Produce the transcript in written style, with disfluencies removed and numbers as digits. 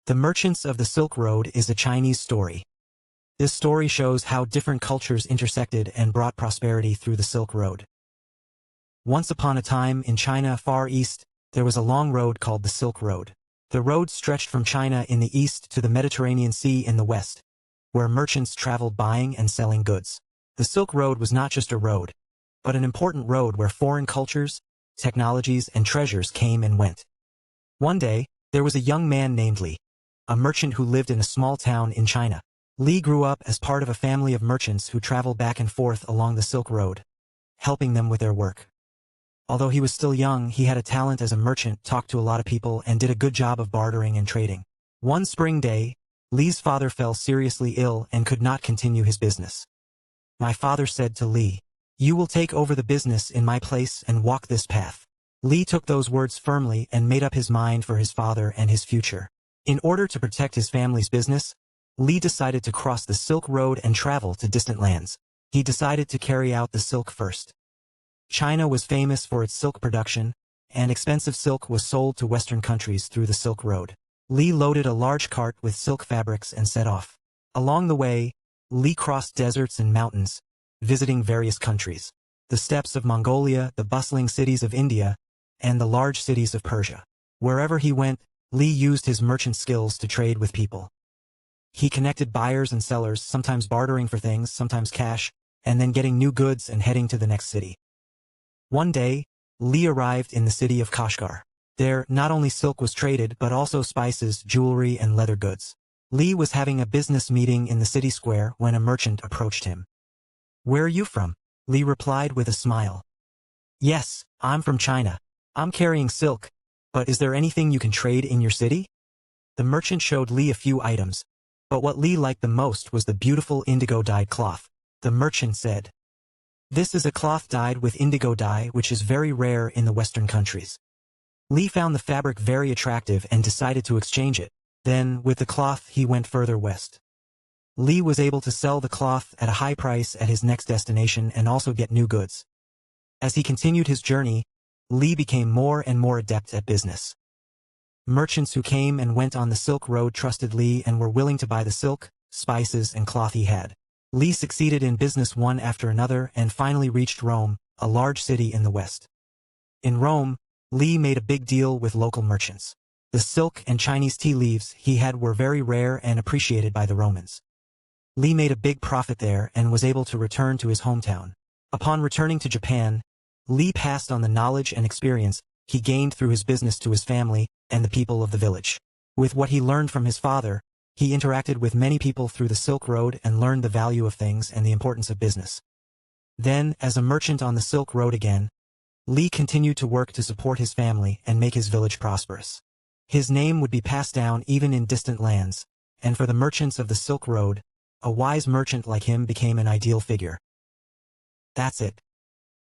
The Merchants of the Silk Road is a Chinese story. This story shows how different cultures intersected and brought prosperity through the Silk Road. Once upon a time in China far east, there was a long road called the Silk Road. The road stretched from China in the east to the Mediterranean Sea in the west, where merchants traveled buying and selling goods. The Silk Road was not just a road, but an important road where foreign cultures, technologies, and treasures came and went. One day, there was a young man named Li, a merchant who lived in a small town in China. Li grew up as part of a family of merchants who traveled back and forth along the Silk Road, helping them with their work. Although he was still young, he had a talent as a merchant, talked to a lot of people, and did a good job of bartering and trading. One spring day, Li's father fell seriously ill and could not continue his business. My father said to Li, "You will take over the business in my place and walk this path." Li took those words firmly and made up his mind for his father and his future. In order to protect his family's business, Li decided to cross the Silk Road and travel to distant lands. He decided to carry out the silk first. China was famous for its silk production, and expensive silk was sold to Western countries through the Silk Road. Li loaded a large cart with silk fabrics and set off. Along the way, Li crossed deserts and mountains, visiting various countries, the steppes of Mongolia, the bustling cities of India, and the large cities of Persia. Wherever he went, Li used his merchant skills to trade with people. He connected buyers and sellers, sometimes bartering for things, sometimes cash, and then getting new goods and heading to the next city. One day, Li arrived in the city of Kashgar. There, not only silk was traded but also spices, jewelry, and leather goods. Li was having a business meeting in the city square when a merchant approached him. "Where are you from?" Li replied with a smile. "Yes, I'm from China. I'm carrying silk, but is there anything you can trade in your city?" The merchant showed Li a few items, but what Li liked the most was the beautiful indigo-dyed cloth. The merchant said, "This is a cloth dyed with indigo dye, which is very rare in the Western countries." Li found the fabric very attractive and decided to exchange it. Then, with the cloth, he went further west. Li was able to sell the cloth at a high price at his next destination and also get new goods. As he continued his journey, Li became more and more adept at business. Merchants who came and went on the Silk Road trusted Li and were willing to buy the silk, spices, and cloth he had. Li succeeded in business one after another and finally reached Rome, a large city in the west. In Rome, Li made a big deal with local merchants. The silk and Chinese tea leaves he had were very rare and appreciated by the Romans. Li made a big profit there and was able to return to his hometown. Upon returning to Japan, Li passed on the knowledge and experience he gained through his business to his family and the people of the village. With what he learned from his father, he interacted with many people through the Silk Road and learned the value of things and the importance of business. Then, as a merchant on the Silk Road again, Li continued to work to support his family and make his village prosperous. His name would be passed down even in distant lands, and for the merchants of the Silk Road, a wise merchant like him became an ideal figure. That's it.